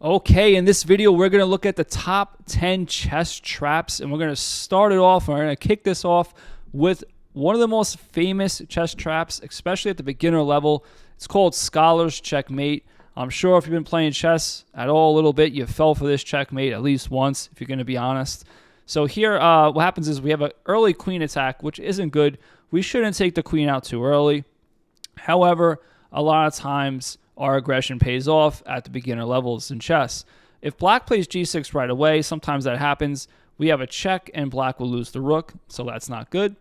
Okay, in this video, we're going to look at the top 10 chess traps, and we're going to start it off. We're going to kick this off with one of the most famous chess traps, especially at the beginner level. It's called Scholar's Checkmate. I'm sure if you've been playing chess at all a little bit, you fell for this checkmate at least once, if you're going to be honest. So here, what happens is we have an early queen attack, which isn't good. We shouldn't take the queen out too early. However, a lot of times our aggression pays off at the beginner levels in chess. If black plays g6 right away, sometimes that happens. We have a check and black will lose the rook, so that's not good.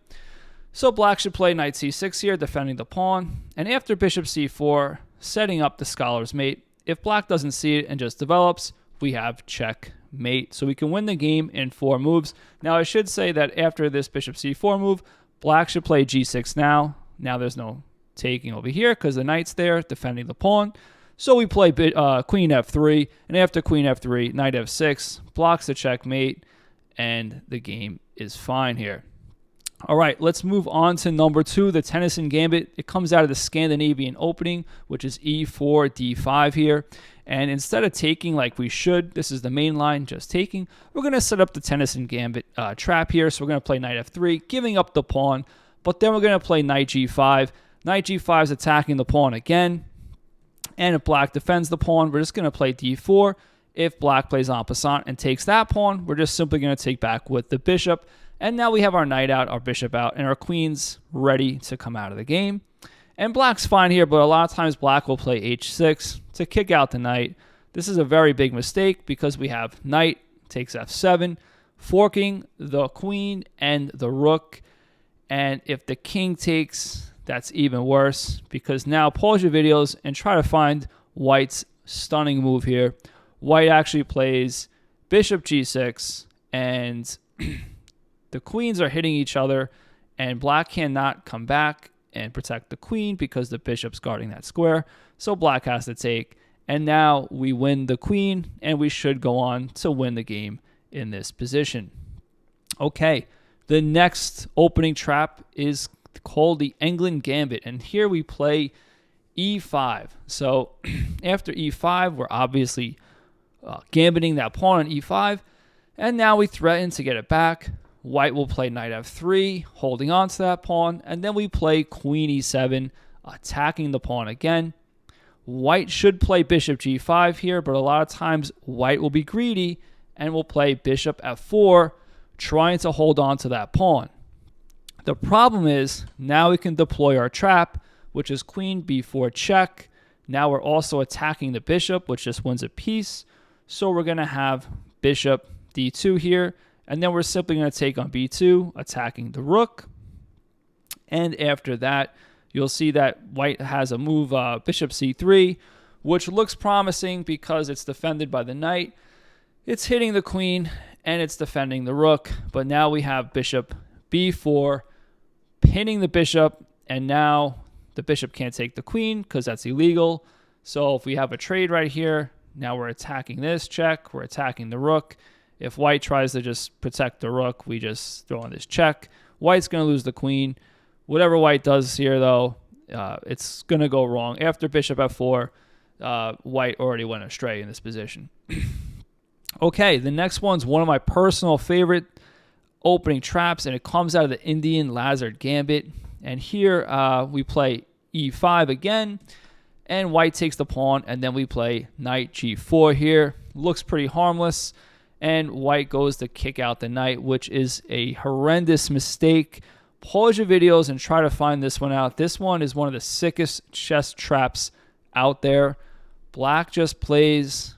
So black should play knight c6 here, defending the pawn. And after bishop c4, setting up the scholar's mate. If black doesn't see it and just develops, we have checkmate. So we can win the game in 4 moves. Now I should say that after this bishop c4 move, black should play g6 now. Now there's no taking over here because the knight's there defending the pawn. So we play queen f3, and after queen f3, knight f6, blocks the checkmate, and the game is fine here. All right, let's move on to number 2, the Tennyson Gambit. It comes out of the Scandinavian opening, which is e4, d5 here. And instead of taking like we should, this is the main line, just taking, we're going to set up the Tennyson Gambit trap here. So we're going to play knight f3, giving up the pawn, but then we're going to play knight g5. Knight g5 is attacking the pawn again. And if black defends the pawn, we're just going to play d4. If black plays en passant and takes that pawn, we're just simply going to take back with the bishop. And now we have our knight out, our bishop out, and our queen's ready to come out of the game. And black's fine here, but a lot of times black will play h6 to kick out the knight. This is a very big mistake because we have knight takes f7, forking the queen and the rook. And if the king takes, that's even worse because now pause your videos and try to find white's stunning move here. White actually plays bishop g6 and the queens are hitting each other and black cannot come back and protect the queen because the bishop's guarding that square. So black has to take. And now we win the queen and we should go on to win the game in this position. Okay, the next opening trap is called the England Gambit. And here we play e5. So after e5, we're obviously gambiting that pawn on e5. And now we threaten to get it back. White will play knight f3, holding on to that pawn, and then we play queen e7, attacking the pawn again. White should play bishop g5 here, but a lot of times white will be greedy and will play bishop f4, trying to hold on to that pawn. The problem is now we can deploy our trap, which is queen b4 check. Now we're also attacking the bishop, which just wins a piece. So we're going to have bishop d2 here. And then we're simply going to take on b2, attacking the rook. And after that, you'll see that white has a move, bishop c3, which looks promising because it's defended by the knight. It's hitting the queen, and it's defending the rook. But now we have bishop b4, pinning the bishop, and now the bishop can't take the queen because that's illegal. So if we have a trade right here, now we're attacking this check, we're attacking the rook. If white tries to just protect the rook, we just throw in this check. White's going to lose the queen. Whatever white does here, though, it's going to go wrong. After bishop f4, white already went astray in this position. Okay, the next one's one of my personal favorite opening traps, and it comes out of the Indian Lazard Gambit. And here we play e5 again, and white takes the pawn, and then we play knight g4 here. Looks pretty harmless. And white goes to kick out the knight, which is a horrendous mistake. Pause your videos and try to find this one out. This one is one of the sickest chess traps out there. Black just plays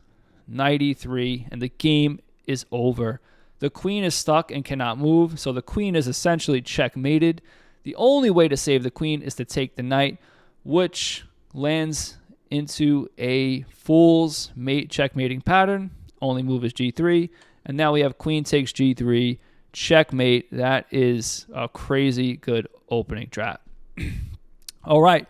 knight e3, and the game is over. The queen is stuck and cannot move, so the queen is essentially checkmated. The only way to save the queen is to take the knight, which lands into a fool's mate checkmating pattern. Only move is g3, and now we have queen takes g3, checkmate. That is a crazy good opening trap. All right,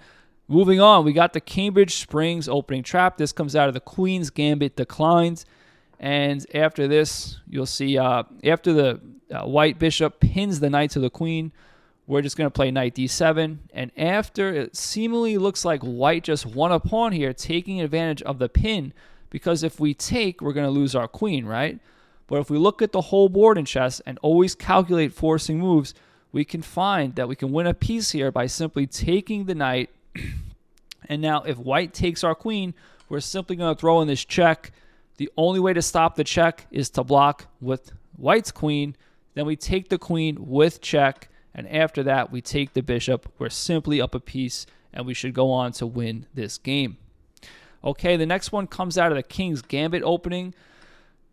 moving on. We got the Cambridge Springs opening trap. This comes out of the Queen's Gambit declines, and after this, you'll see after the white bishop pins the knight to the queen, we're just going to play knight d7, and after it seemingly looks like white just won a pawn here, taking advantage of the pin, because if we take, we're going to lose our queen, right? But if we look at the whole board in chess and always calculate forcing moves, we can find that we can win a piece here by simply taking the knight. And now if white takes our queen, we're simply going to throw in this check. The only way to stop the check is to block with white's queen. Then we take the queen with check. And after that, we take the bishop. We're simply up a piece, and we should go on to win this game. Okay, the next one comes out of the King's Gambit opening.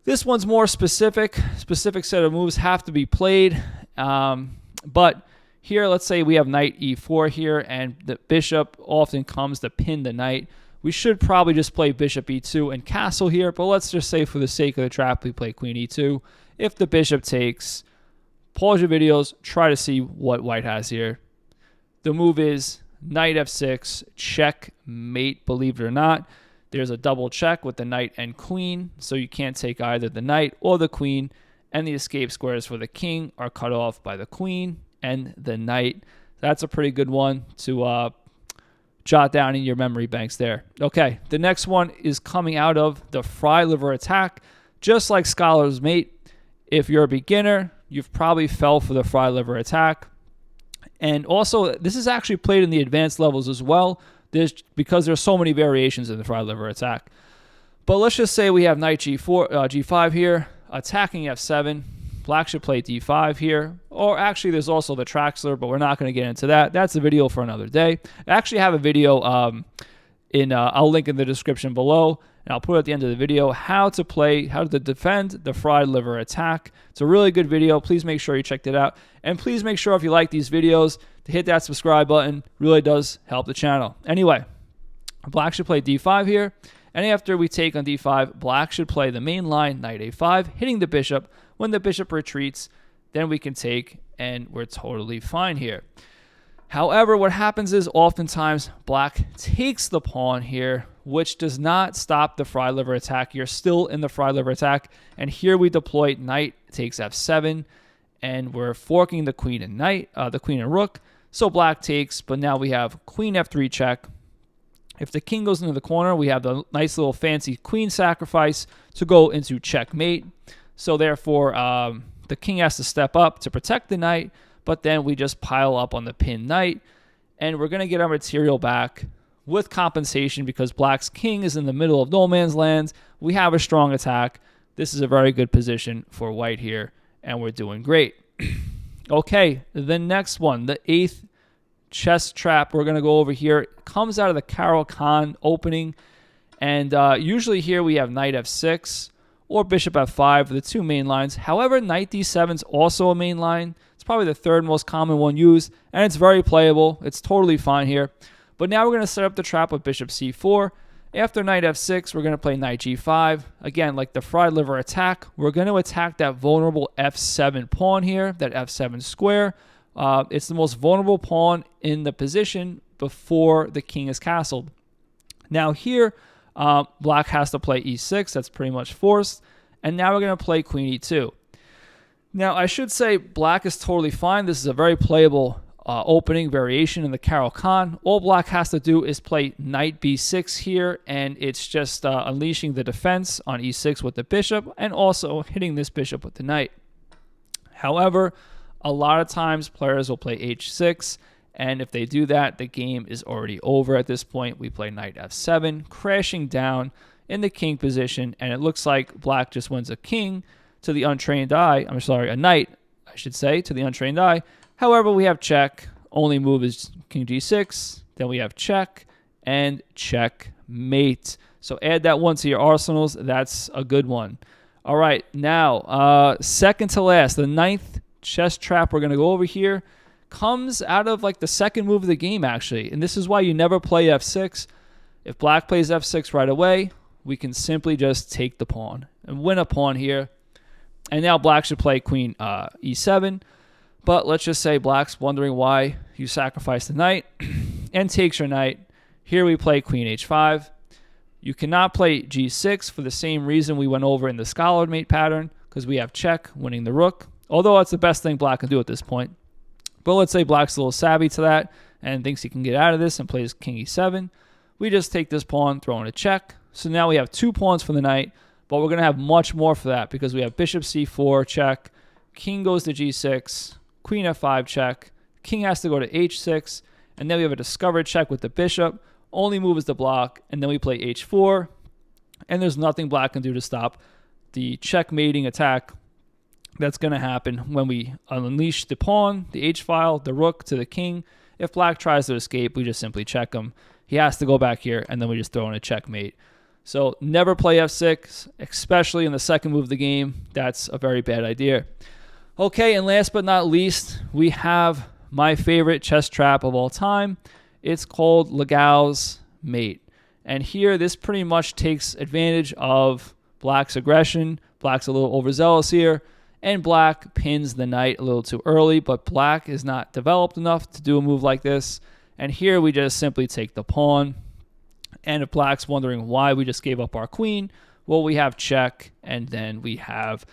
This one's more specific. Specific set of moves have to be played. But here, let's say we have knight e4 here, and the bishop often comes to pin the knight. We should probably just play bishop e2 and castle here, but let's just say for the sake of the trap, we play queen e2. If the bishop takes, pause your videos, try to see what white has here. The move is knight f6, checkmate, believe it or not. There's a double check with the knight and queen, so you can't take either the knight or the queen, and the escape squares for the king are cut off by the queen and the knight. That's a pretty good one to jot down in your memory banks there. Okay, the next one is coming out of the fry liver attack. Just like Scholar's Mate, if you're a beginner, you've probably fell for the fry liver attack. And also, this is actually played in the advanced levels as well, because there's so many variations in the fry liver attack. But let's just say we have knight g5 here, attacking f7. Black should play d5 here. Or actually, there's also the Traxler, but we're not going to get into that. That's a video for another day. I actually have a video I'll link in the description below, and I'll put it at the end of the video, how to defend the fried liver attack. It's a really good video. Please make sure you checked it out. And please make sure if you like these videos to hit that subscribe button. Really does help the channel. Anyway, black should play d5 here. And after we take on d5, black should play the main line, knight a5, hitting the bishop. When the bishop retreats, then we can take, and we're totally fine here. However, what happens is oftentimes black takes the pawn here, which does not stop the fried liver attack. You're still in the fried liver attack. And here we deploy knight takes f7, and we're forking the queen and knight, the queen and rook. So black takes, but now we have queen f3 check. If the king goes into the corner, we have the nice little fancy queen sacrifice to go into checkmate. So therefore, the king has to step up to protect the knight, but then we just pile up on the pinned knight, and we're going to get our material back with compensation because black's king is in the middle of no man's land. We have a strong attack. This is a very good position for white here, and we're doing great. Okay, the next one, the 8th chess trap we're going to go over here, comes out of the Carol Khan opening, and usually here we have knight f6 or bishop f5 for the two main lines. However, knight d7 is also a main line. It's probably the third most common one used, and it's very playable. It's totally fine here. But now we're going to set up the trap with bishop c4. After knight f6, we're going to play knight g5. Again, like the fried liver attack, we're going to attack that vulnerable f7 pawn here, that f7 square. It's the most vulnerable pawn in the position before the king is castled. Now here, black has to play e6. That's pretty much forced. And now we're going to play queen e2. Now, I should say black is totally fine. This is a very playable opening variation in the Carol Khan. All black has to do is play knight b6 here, and it's just unleashing the defense on e6 with the bishop and also hitting this bishop with the knight. However, a lot of times players will play h6, and if they do that, the game is already over at this point. We play knight f7, crashing down in the king position, and it looks like black just wins a king to the untrained eye. I'm sorry, a knight, I should say, to the untrained eye. However, we have check. Only move is king g6. Then we have check and checkmate. So add that one to your arsenals. That's a good one. All right, now, second to last, the 9th chess trap we're going to go over here comes out of like the second move of the game, actually. And this is why you never play f6. If black plays f6 right away, we can simply just take the pawn and win a pawn here. And now black should play queen e7. But let's just say black's wondering why you sacrifice the knight and takes your knight. Here we play queen h5. You cannot play g6 for the same reason we went over in the Scholar Mate pattern, because we have check, winning the rook. Although that's the best thing black can do at this point. But let's say black's a little savvy to that and thinks he can get out of this and plays king e7. We just take this pawn, throw in a check, So now we have 2 pawns for the knight, but we're going to have much more for that because we have bishop c4 check, king goes to g6, queen f5 check, king has to go to h6, and then we have a discovered check with the bishop. Only move is the block, and then we play h4, and there's nothing black can do to stop the checkmating attack that's going to happen when we unleash the pawn, the h-file, the rook to the king. If black tries to escape, we just simply check him. He has to go back here, and then we just throw in a checkmate. So never play f6, especially in the second move of the game. That's a very bad idea. Okay, and last but not least, we have my favorite chess trap of all time. It's called Legau's mate. And here, this pretty much takes advantage of black's aggression. Black's a little overzealous here. And black pins the knight a little too early, but black is not developed enough to do a move like this. And here we just simply take the pawn. And if black's wondering why we just gave up our queen, well, we have check, and then we have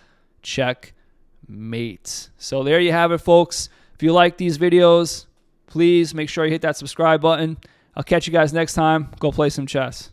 checkmate. So there you have it, folks. If you like these videos, please make sure you hit that subscribe button. I'll catch you guys next time. Go play some chess.